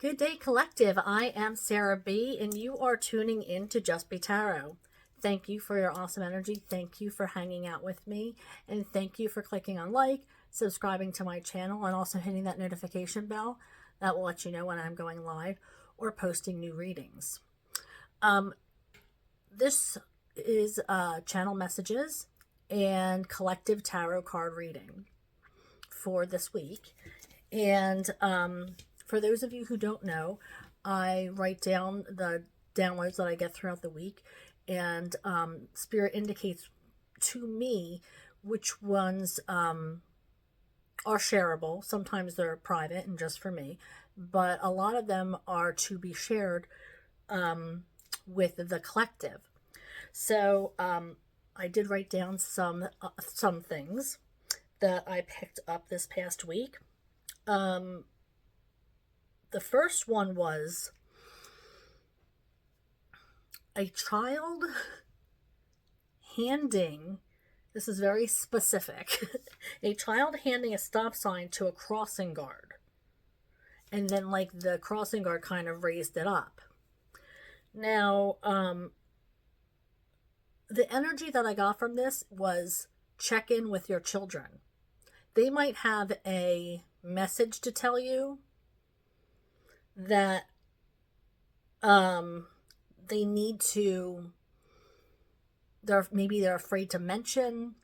Good day, collective. I am Sarah B, and you are tuning in to Just Be Tarot. Thank you for your awesome energy. Thank you for hanging out with me, and thank you for clicking on like, subscribing to my channel, and also hitting that notification bell that will let you know when I'm going live or posting new readings. This is channel messages and collective tarot card reading for this week. And for those of you who don't know, I write down the downloads that I get throughout the week, and Spirit indicates to me which ones are shareable. Sometimes they're private and just for me, but a lot of them are to be shared with the collective. So I did write down some things that I picked up this past week. The first one was a child handing, this is very specific, a child handing a stop sign to a crossing guard. And then like the crossing guard kind of raised it up. Now, the energy that I got from this was check in with your children. They might have a message to tell you that they need to, maybe they're afraid to mention,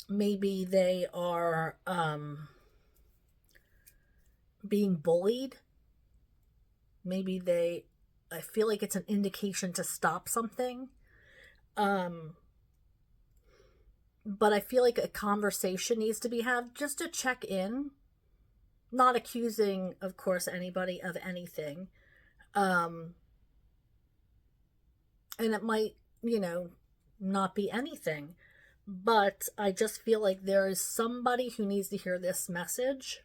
maybe they are being bullied, maybe I feel like it's an indication to stop something. But I feel like a conversation needs to be had just to check in, not accusing, of course, anybody of anything. And it might, not be anything, but I just feel like there is somebody who needs to hear this message.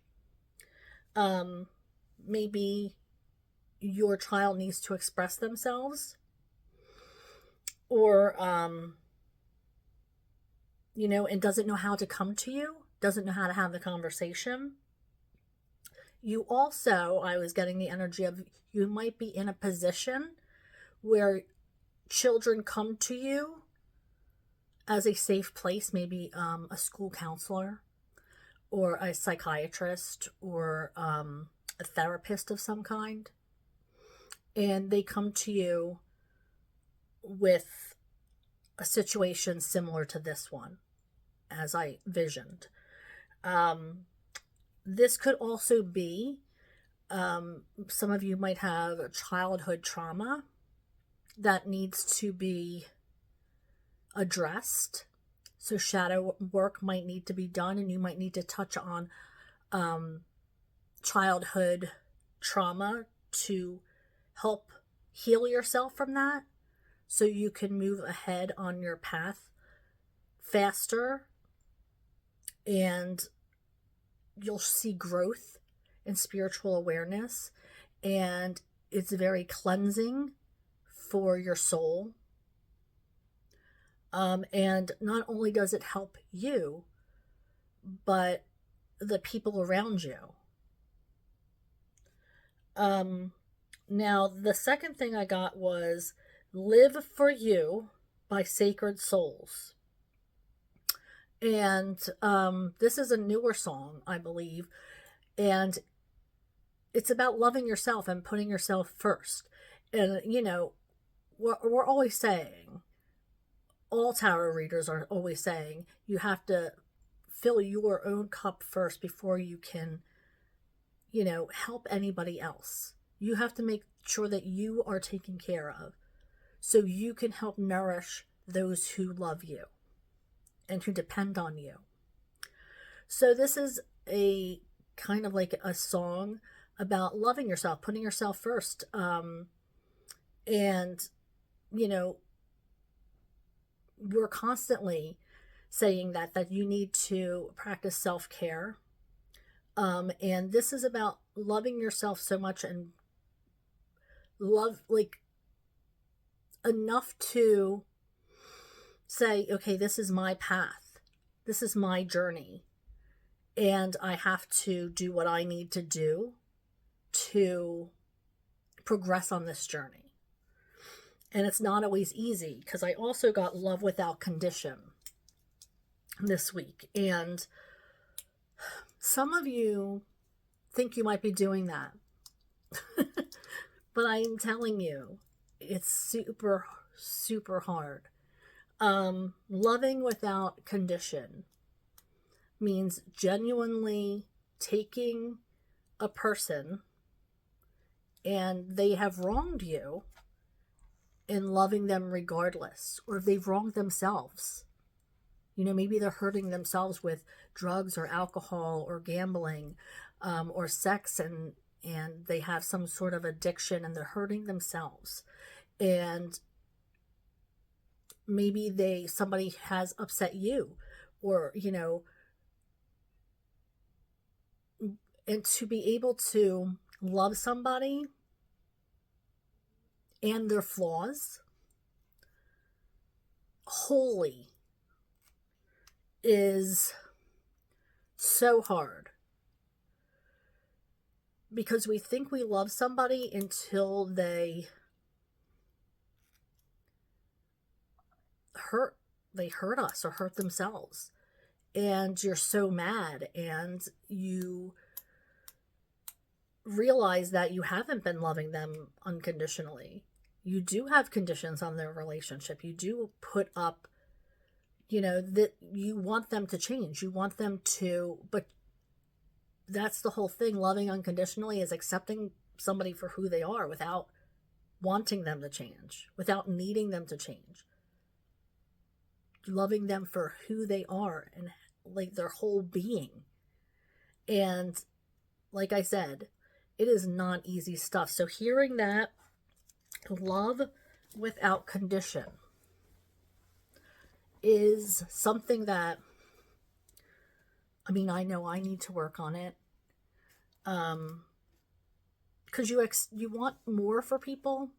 Maybe your child needs to express themselves, or, and doesn't know how to come to you, doesn't know how to have the conversation. You also, I was getting the energy of, you might be in a position where children come to you as a safe place, maybe a school counselor or a psychiatrist or a therapist of some kind. And they come to you with a situation similar to this one, as I visioned. This could also be, some of you might have childhood trauma that needs to be addressed. So shadow work might need to be done, and you might need to touch on childhood trauma to help heal yourself from that, so you can move ahead on your path faster, and you'll see growth and spiritual awareness, and it's very cleansing for your soul. And not only does it help you, but the people around you. Now, the second thing I got was Live for You by Sacred Souls. And this is a newer song, I believe, and it's about loving yourself and putting yourself first. And, we're always saying, all tarot readers are always saying, you have to fill your own cup first before you can, help anybody else. You have to make sure that you are taken care of, so you can help nourish those who love you and who depend on you. So this is a kind of like a song about loving yourself, putting yourself first. And, we're constantly saying that you need to practice self-care. And this is about loving yourself so much, and love, like, enough to say, okay, this is my path, this is my journey, and I have to do what I need to do to progress on this journey. And it's not always easy, because I also got love without condition this week. And some of you think you might be doing that. But I'm telling you, it's super, super hard. Loving without condition means genuinely taking a person and they have wronged you and loving them regardless, or if they've wronged themselves. You know, maybe they're hurting themselves with drugs or alcohol or gambling, or sex, and they have some sort of addiction and they're hurting themselves. And maybe somebody has upset you, or, you know, and to be able to love somebody and their flaws wholly is so hard, because we think we love somebody until they hurt us or hurt themselves, and you're so mad, and you realize that you haven't been loving them unconditionally. You do have conditions on their relationship. You do put up, you know, that you want them to change. You want them to, but that's the whole thing. Loving unconditionally is accepting somebody for who they are without wanting them to change, without needing them to change. Loving them for who they are and like their whole being. And like I said, it is not easy stuff. So hearing that, love without condition, is something that, I mean, I know I need to work on it. Because you want more for people,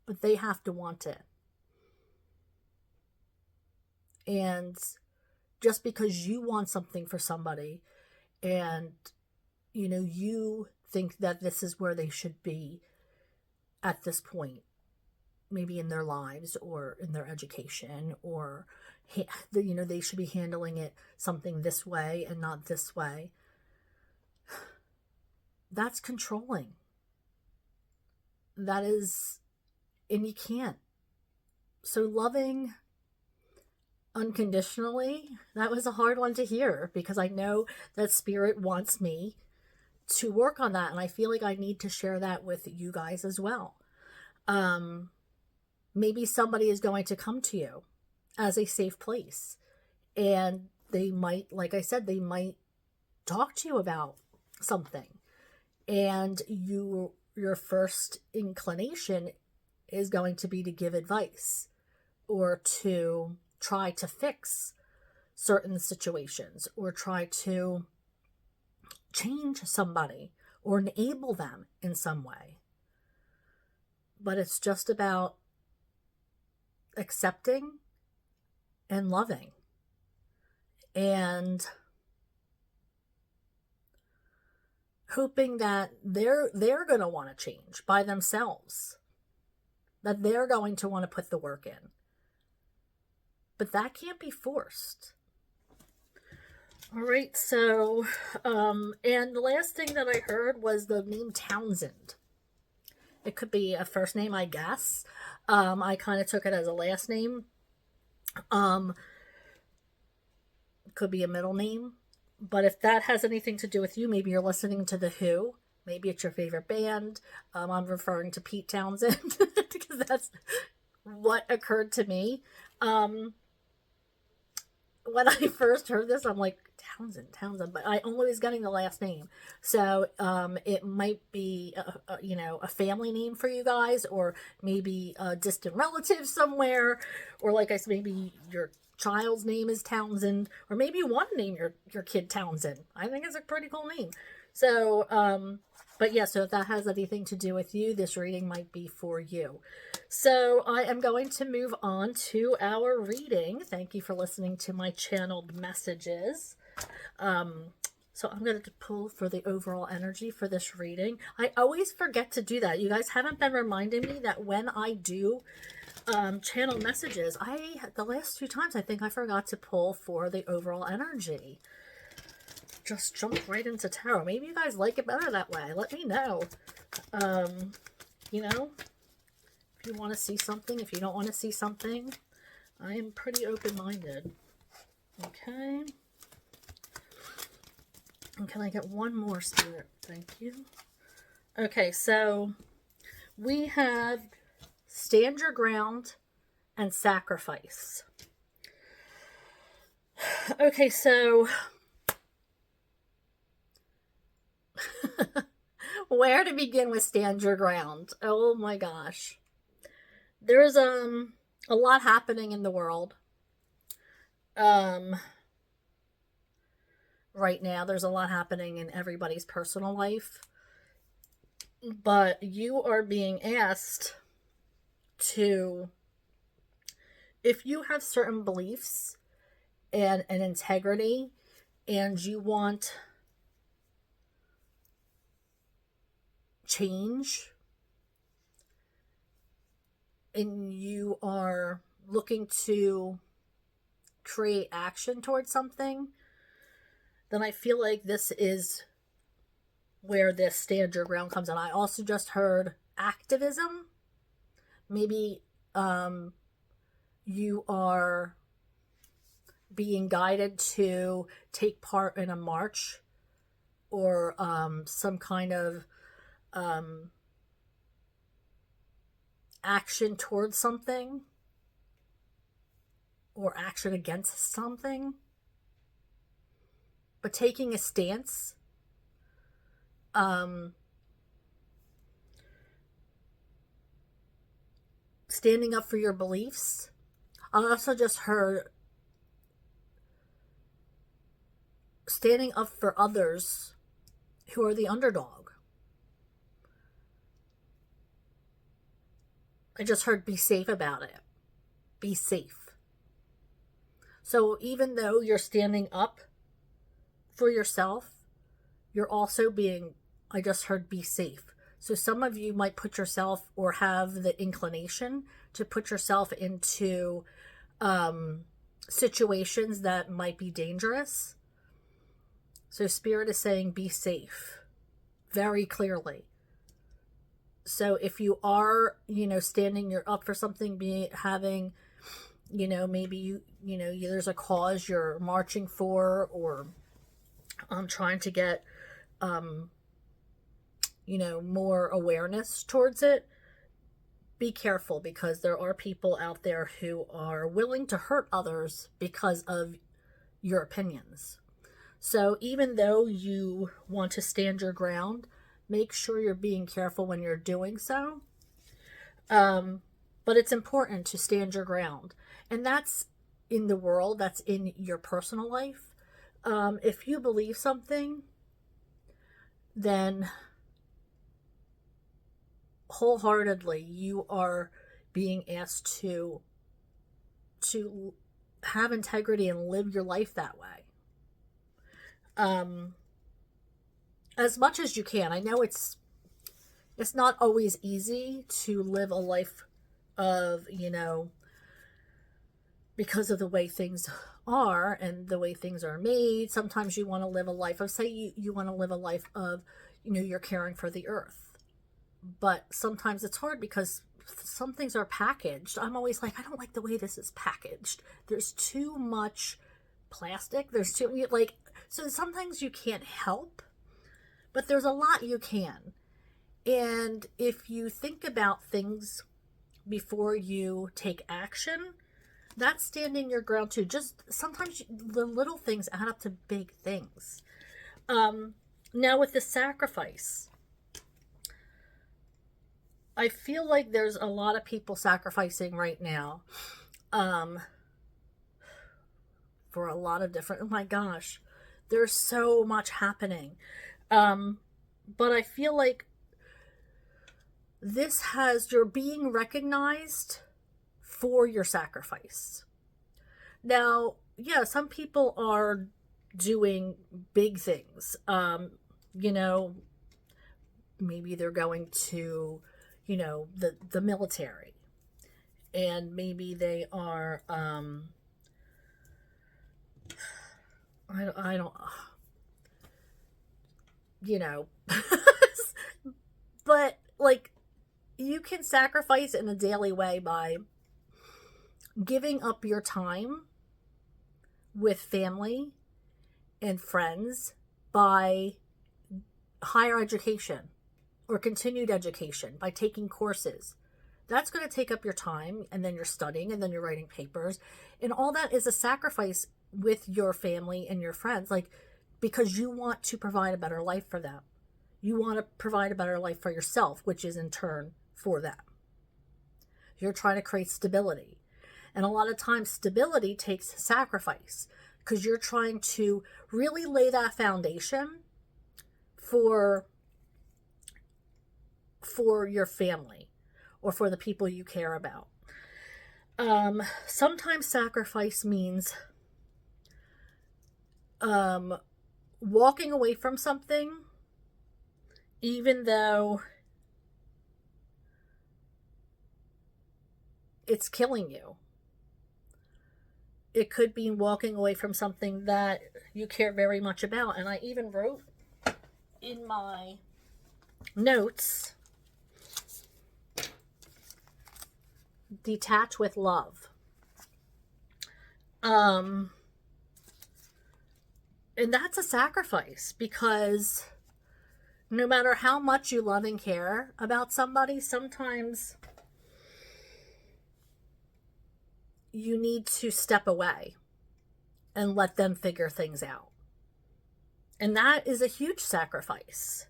but they have to want it. And just because you want something for somebody, and, you know, you think that this is where they should be at this point, maybe in their lives or in their education, or, you know, they should be handling it something this way and not this way. That's controlling. That is, and you can't. So loving unconditionally, that was a hard one to hear, because I know that Spirit wants me to work on that, and I feel like I need to share that with you guys as well. Maybe somebody is going to come to you as a safe place, and they might, like I said, they might talk to you about something, and your first inclination is going to be to give advice or to try to fix certain situations, or try to change somebody or enable them in some way. But it's just about accepting and loving, and hoping that they're going to want to change by themselves, that they're going to want to put the work in. But that can't be forced. All right, so, and the last thing that I heard was the name Townsend. It could be a first name, I guess. I kind of took it as a last name. Could be a middle name. But if that has anything to do with you, maybe you're listening to The Who. Maybe it's your favorite band. I'm referring to Pete Townsend because that's what occurred to me. When I first heard this, I'm like, Townsend, but I only was getting the last name. So it might be, a family name for you guys, or maybe a distant relative somewhere, or like I said, maybe your child's name is Townsend, or maybe you want to name your kid Townsend. I think it's a pretty cool name. So, but yeah, so if that has anything to do with you, this reading might be for you. So I am going to move on to our reading. Thank you for listening to my channeled messages. So I'm going to pull for the overall energy for this reading. I always forget to do that. You guys haven't been reminding me that when I do channel messages, the last 2 times I think I forgot to pull for the overall energy. Just jumped right into tarot. Maybe you guys like it better that way. Let me know. You know, if you want to see something, if you don't want to see something, I am pretty open-minded. Okay. And can I get one more, Spirit? Thank you. Okay, so we have stand your ground and sacrifice. Okay, so where to begin with stand your ground? Oh my gosh. There's a lot happening in the world. Right now, there's a lot happening in everybody's personal life. But you are being asked to, if you have certain beliefs and an integrity, and you want change, and you are looking to create action towards something, then I feel like this is where this stand your ground comes in. I also just heard activism. Maybe you are being guided to take part in a march or some kind of action towards something or action against something. But taking a stance, standing up for your beliefs. I also just heard standing up for others who are the underdog. I just heard be safe about it. Be safe. So even though you're standing up for yourself, you're also being, I just heard be safe. So some of you might put yourself or have the inclination to put yourself into situations that might be dangerous. So Spirit is saying be safe very clearly. So if you are, standing, you're up for something, having, maybe there's a cause you're marching for, or trying to get, more awareness towards it, be careful, because there are people out there who are willing to hurt others because of your opinions. So even though you want to stand your ground, make sure you're being careful when you're doing so. But it's important to stand your ground. And that's in the world, that's in your personal life. If you believe something, then wholeheartedly you are being asked to have integrity and live your life that way. As much as you can. I know it's not always easy to live a life of, because of the way things are and the way things are made. Sometimes you want to live a life of, say you want to live a life of, you're caring for the earth. But sometimes it's hard because some things are packaged. I'm always like, I don't like the way this is packaged. There's too much plastic. There's too, so sometimes you can't help, but there's a lot you can. And if you think about things before you take action, that's standing your ground too. Just sometimes the little things add up to big things. Now with the sacrifice, I feel like there's a lot of people sacrificing right now. For a lot of different, oh my gosh, there's so much happening. But I feel like you're being recognized for your sacrifice. Now, yeah, some people are doing big things. You know, maybe they're going to, you know, the military, and maybe they are, I don't, you know, but like, you can sacrifice in a daily way by giving up your time with family and friends, by higher education or continued education, by taking courses. That's going to take up your time, and then you're studying, and then you're writing papers, and all that is a sacrifice with your family and your friends, like, because you want to provide a better life for them. You want to provide a better life for yourself, which is in turn for them. You're trying to create stability. And a lot of times stability takes sacrifice, because you're trying to really lay that foundation for your family or for the people you care about. Sometimes sacrifice means walking away from something even though it's killing you. It could be walking away from something that you care very much about. And I even wrote in my notes, detach with love. And that's a sacrifice, because no matter how much you love and care about somebody, sometimes you need to step away and let them figure things out. And that is a huge sacrifice.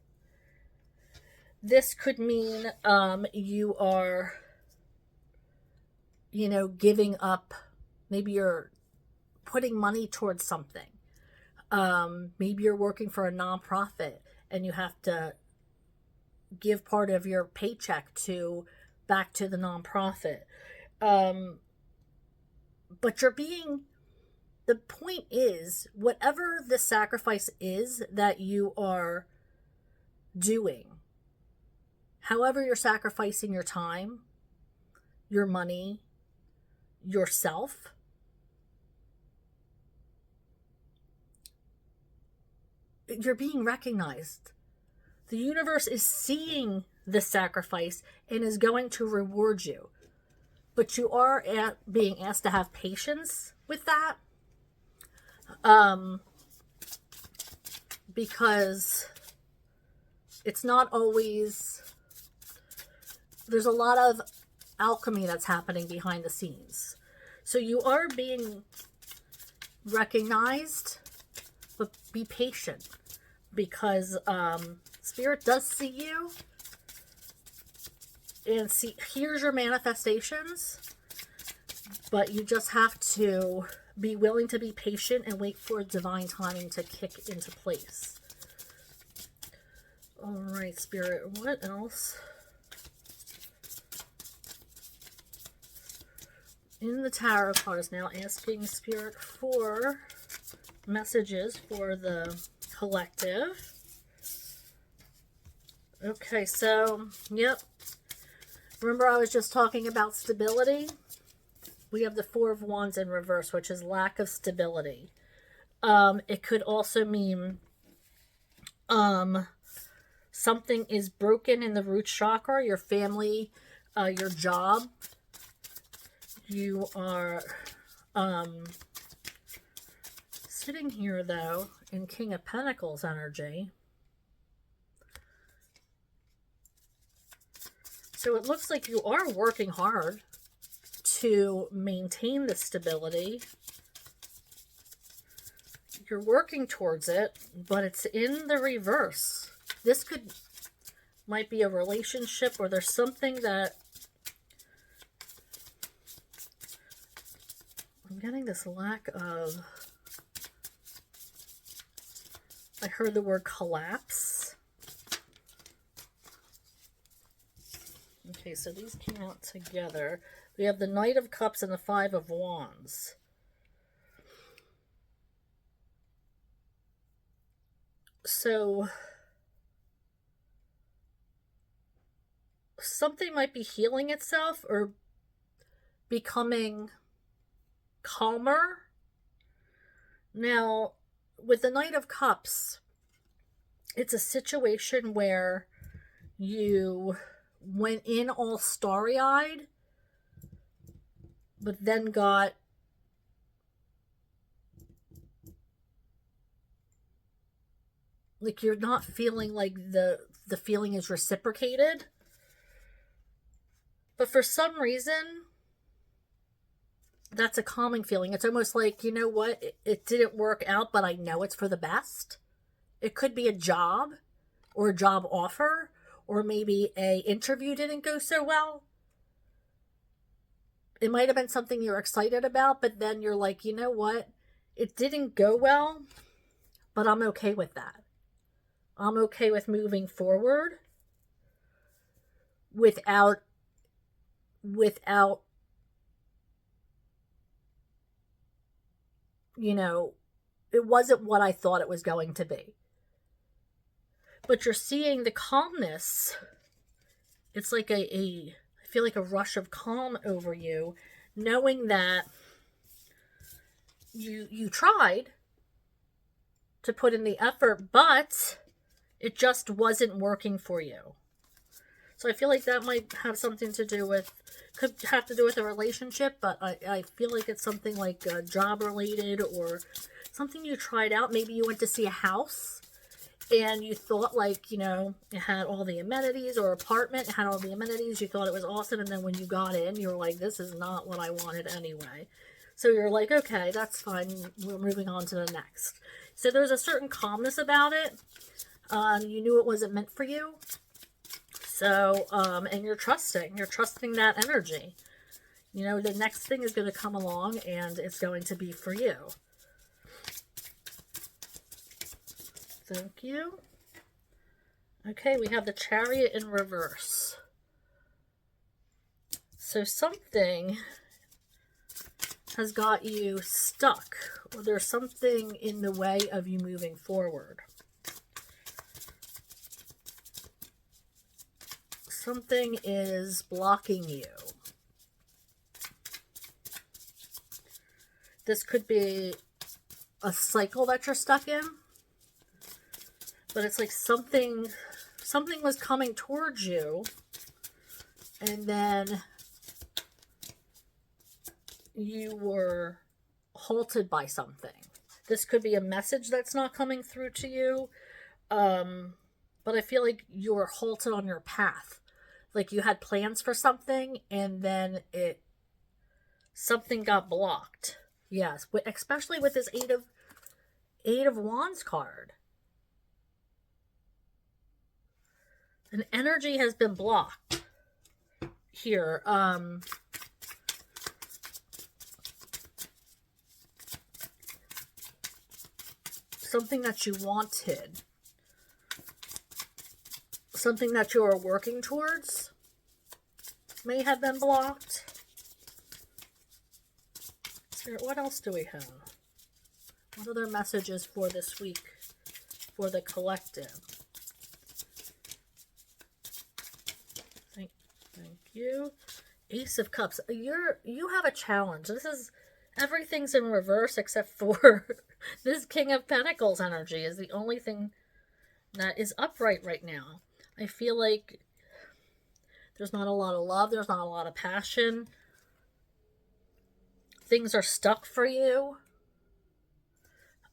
This could mean you are, you know, giving up. Maybe you're putting money towards something. Maybe you're working for a nonprofit and you have to give part of your paycheck back to the nonprofit. But the point is, whatever the sacrifice is that you are doing, however you're sacrificing your time, your money, yourself, you're being recognized. The universe is seeing the sacrifice and is going to reward you. But you are being asked to have patience with that. Because it's not always, there's a lot of alchemy that's happening behind the scenes. So you are being recognized, but be patient, because Spirit does see you and here's your manifestations, but you just have to be willing to be patient and wait for divine timing to kick into place. All right, Spirit, what else? In the tarot cards now, asking Spirit for messages for the collective. Okay, so, yep. Remember I was just talking about stability? We have the Four of Wands in reverse, which is lack of stability. It could also mean something is broken in the root chakra, your family, your job. You are sitting here, though, in King of Pentacles energy. So it looks like you are working hard to maintain the stability. You're working towards it, but it's in the reverse. This might be a relationship, or there's something that I'm getting this lack of. I heard the word collapse. Okay, so these came out together. We have the Knight of Cups and the Five of Wands. So something might be healing itself or becoming calmer. Now, with the Knight of Cups, it's a situation where you went in all starry-eyed, but then got like you're not feeling like the feeling is reciprocated. But for some reason, that's a calming feeling. It's almost like, you know what, it didn't work out, but I know it's for the best. It could be a job or a job offer, or maybe a interview didn't go so well. It might have been something you're excited about, but then you're like, you know what, it didn't go well, but I'm okay with that. I'm okay with moving forward without you know, it wasn't what I thought it was going to be. But you're seeing the calmness. It's like I feel like a rush of calm over you, knowing that you tried to put in the effort, but it just wasn't working for you. So I feel like that might have something to do with, could have to do with a relationship, but I feel like it's something like job related or something you tried out. Maybe you went to see a house and you thought, like, you know, it had all the amenities, or apartment, it had all the amenities, you thought it was awesome, and then when you got in, you were like, this is not what I wanted anyway. So you're like, okay, that's fine, we're moving on to the next. So there's a certain calmness about it. You knew it wasn't meant for you. So, and you're trusting that energy. You know, the next thing is going to come along and it's going to be for you. Thank you. Okay, we have the Chariot in reverse. So something has got you stuck, or there's something in the way of you moving forward. Something is blocking you. This could be a cycle that you're stuck in, but it's like something was coming towards you, and then you were halted by something. This could be a message that's not coming through to you, but I feel like you were halted on your path. Like you had plans for something, and then something got blocked. Yes, especially with this Eight of Wands card. An energy has been blocked here. Something that you wanted. Something that you are working towards may have been blocked. Spirit, what else do we have? What other messages for this week for the collective? Thank you. Ace of Cups. You have a challenge. This is, everything's in reverse except for this King of Pentacles energy is the only thing that is upright right now. I feel like there's not a lot of love. There's not a lot of passion. Things are stuck for you.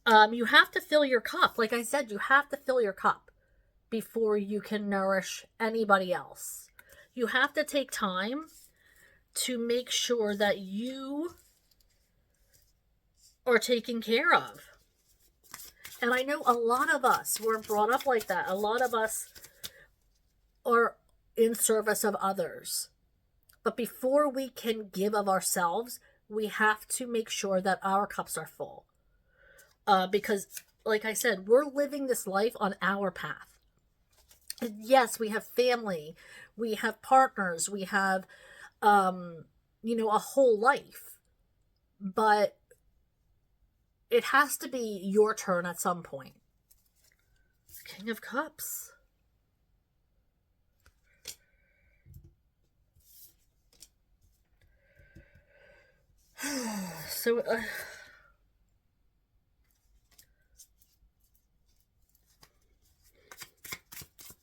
You have to fill your cup. Like I said, you have to fill your cup before you can nourish anybody else. You have to take time to make sure that you are taken care of. And I know a lot of us were brought up like that. A lot of us are in service of others. But before we can give of ourselves, we have to make sure that our cups are full. Because, like I said, we're living this life on our path. And yes, we have family, we have partners, we have, a whole life. But it has to be your turn at some point. King of Cups. So,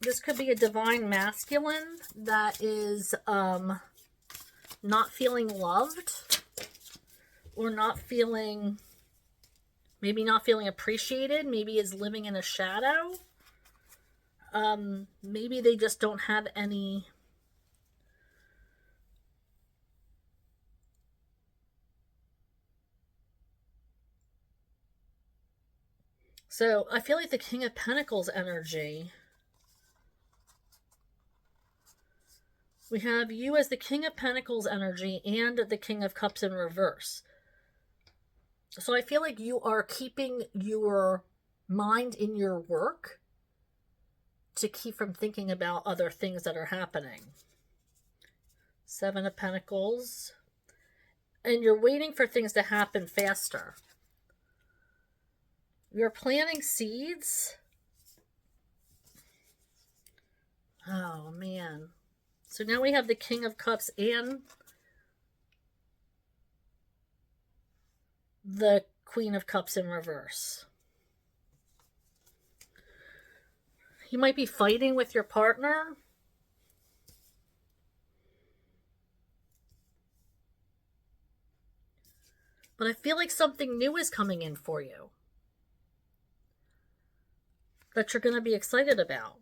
this could be a divine masculine that is not feeling loved, or not feeling, maybe not feeling appreciated, maybe is living in a shadow. Maybe they just don't have any so I feel like the King of Pentacles energy, we have you as the King of Pentacles energy and the King of Cups in reverse. So I feel like you are keeping your mind in your work to keep from thinking about other things that are happening. Seven of Pentacles. And you're waiting for things to happen faster. You're planting seeds. Oh, man. So now we have the King of Cups and the Queen of Cups in reverse. You might be fighting with your partner. But I feel like something new is coming in for you that you're going to be excited about.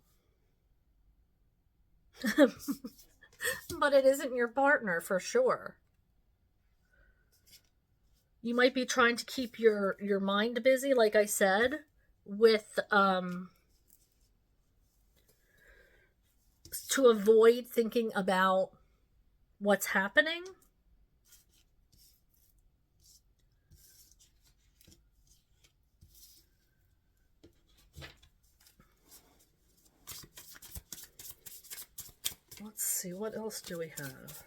But it isn't your partner for sure. You might be trying to keep your mind busy, like I said, with to avoid thinking about what's happening. Let's see, what else do we have?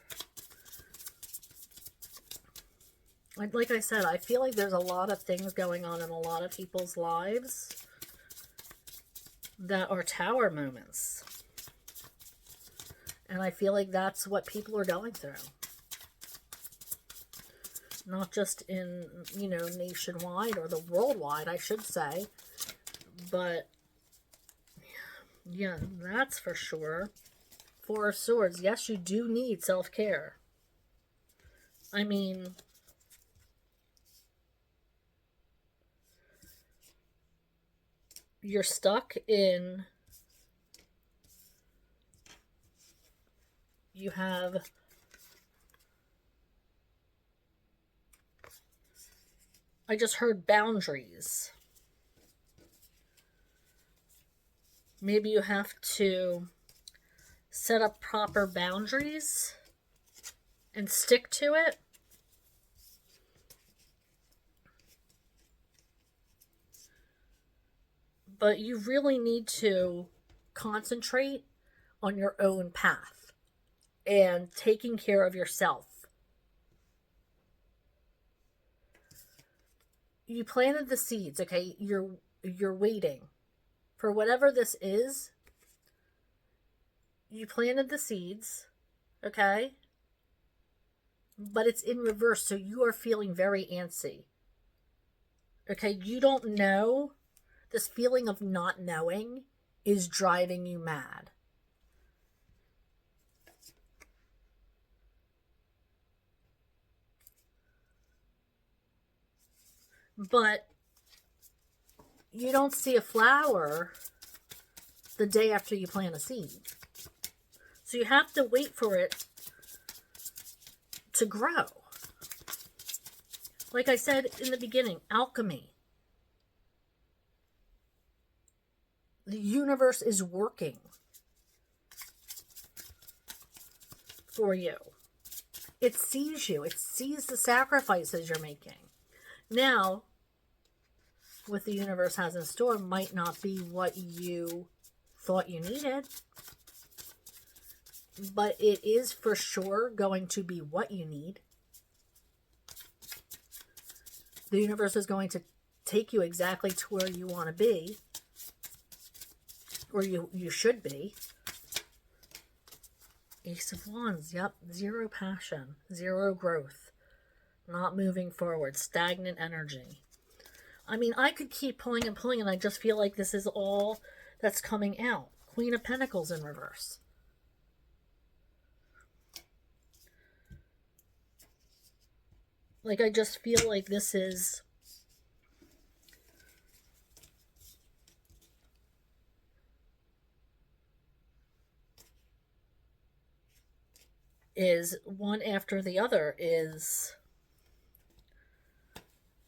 Like I said, I feel like there's a lot of things going on in a lot of people's lives that are tower moments. And I feel like that's what people are going through. Not just in, nationwide or the worldwide, I should say. But, yeah, that's for sure. Four of Swords. Yes, you do need self-care. I mean, you're stuck in, you have I just heard boundaries. Maybe you have to set up proper boundaries and stick to it. But you really need to concentrate on your own path and taking care of yourself. You planted the seeds, okay? You're waiting for whatever this is. You planted the seeds, okay? But it's in reverse, so you are feeling very antsy. Okay, you don't know. This feeling of not knowing is driving you mad. But you don't see a flower the day after you plant a seed. So you have to wait for it to grow. Like I said in the beginning, alchemy. The universe is working for you. It sees you. It sees the sacrifices you're making. Now, what the universe has in store might not be what you thought you needed, but it is for sure going to be what you need. The universe is going to take you exactly to where you want to be. or you should be. Ace of Wands, yep, zero passion, zero growth, not moving forward, stagnant energy. I mean, I could keep pulling and pulling, and I just feel like this is all that's coming out. Queen of Pentacles in reverse. Like, I just feel like this is one after the other is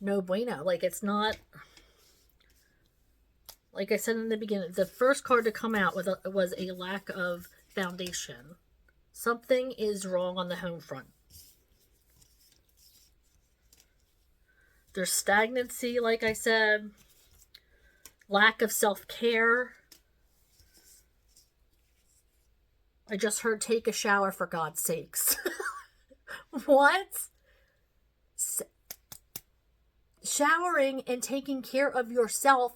no bueno. Like, it's not, like I said in the beginning, the first card to come out was a lack of foundation. Something is wrong on the home front. There's stagnancy, like I said, lack of self-care. I just heard take a shower, for God's sakes. What? Showering and taking care of yourself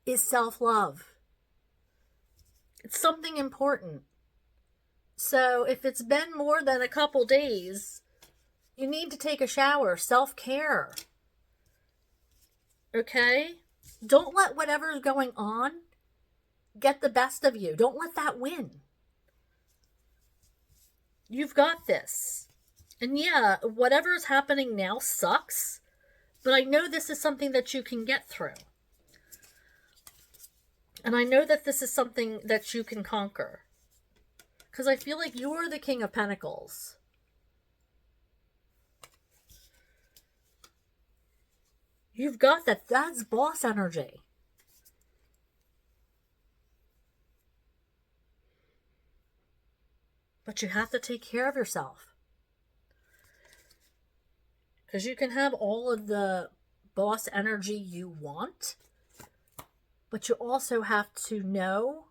is self-love. It's something important. So if it's been more than a couple days, you need to take a shower. Self-care. Okay? Don't let whatever's going on get the best of you. Don't let that win. You've got this. And yeah, whatever's happening now sucks, but I know this is something that you can get through. And I know that this is something that you can conquer. Because I feel like you're the King of Pentacles. You've got that. That's boss energy. But you have to take care of yourself. Because you can have all of the boss energy you want, but you also have to know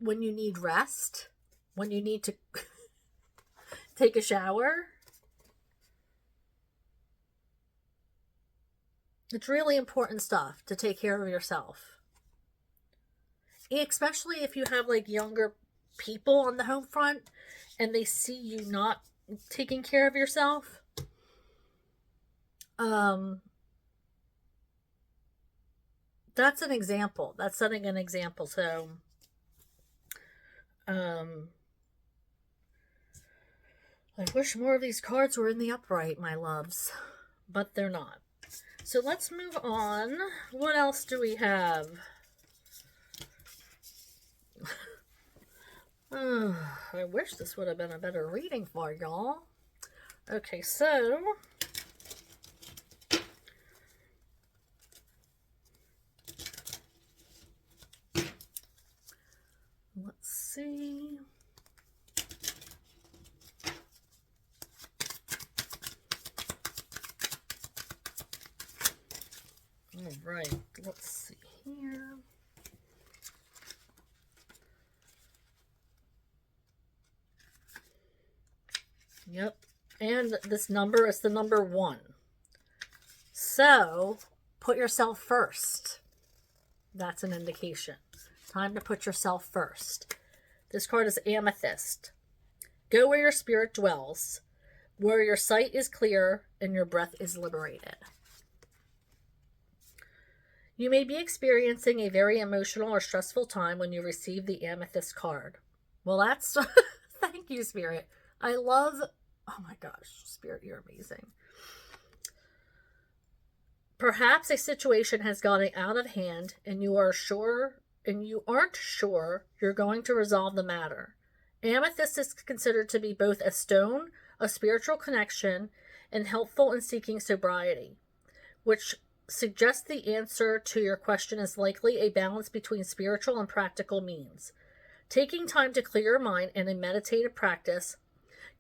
when you need rest, when you need to take a shower. It's really important stuff to take care of yourself. Especially if you have like younger people on the home front and they see you not taking care of yourself. That's an example. That's setting an example. So, I wish more of these cards were in the upright, my loves, but they're not. So let's move on. What else do we have? I wish this would have been a better reading for y'all. Okay, so let's see. All right, let's see here. Yep, and this number is the number 1. So, put yourself first. That's an indication. Time to put yourself first. This card is Amethyst. Go where your spirit dwells, where your sight is clear and your breath is liberated. You may be experiencing a very emotional or stressful time when you receive the Amethyst card. Well, that's... Thank you, Spirit. I love... Oh my gosh, Spirit, you're amazing. Perhaps a situation has gotten out of hand and you aren't sure you're going to resolve the matter. Amethyst is considered to be both a stone, a spiritual connection, and helpful in seeking sobriety, which suggests the answer to your question is likely a balance between spiritual and practical means. Taking time to clear your mind and a meditative practice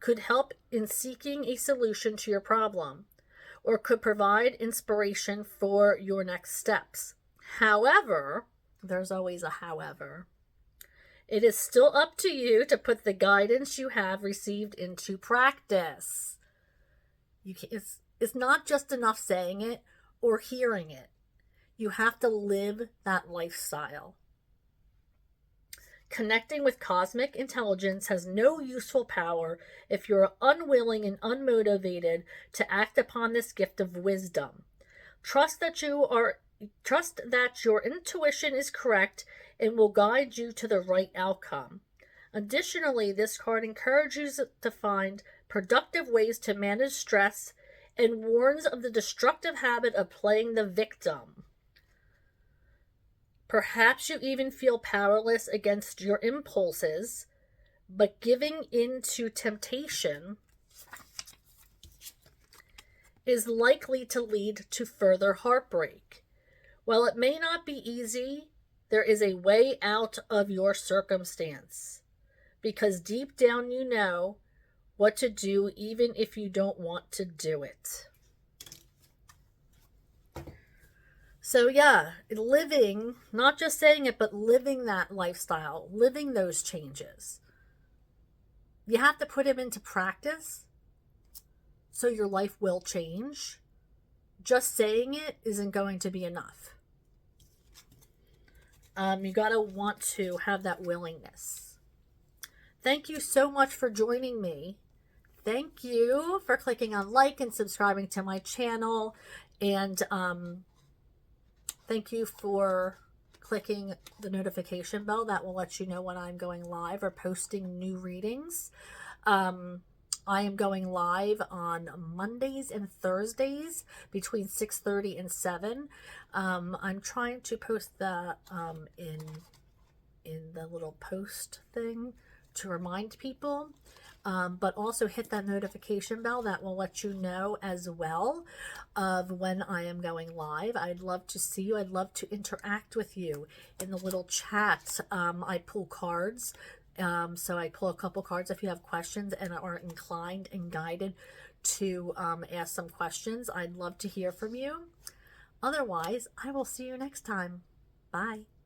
could help in seeking a solution to your problem, or could provide inspiration for your next steps. However, there's always a however, it is still up to you to put the guidance you have received into practice. It's not just enough saying it. or hearing it. You have to live that lifestyle. Connecting with cosmic intelligence has no useful power if you're unwilling and unmotivated to act upon this gift of wisdom. Trust that your intuition is correct and will guide you to the right outcome. Additionally, this card encourages you to find productive ways to manage stress and warns of the destructive habit of playing the victim. Perhaps you even feel powerless against your impulses, but giving in to temptation is likely to lead to further heartbreak. While it may not be easy, there is a way out of your circumstance, because deep down you know what to do even if you don't want to do it. So yeah, living, not just saying it, but living that lifestyle, living those changes. You have to put them into practice so your life will change. Just saying it isn't going to be enough. You got to want to have that willingness. Thank you so much for joining me. Thank you for clicking on like and subscribing to my channel. And thank you for clicking the notification bell that will let you know when I'm going live or posting new readings. I am going live on Mondays and Thursdays between 6:30 and 7. I'm trying to post that in the little post thing to remind people. But also hit that notification bell that will let you know as well of when I am going live. I'd love to see you. I'd love to interact with you in the little chat. I pull cards. So I pull a couple cards if you have questions and are inclined and guided to ask some questions. I'd love to hear from you. Otherwise, I will see you next time. Bye.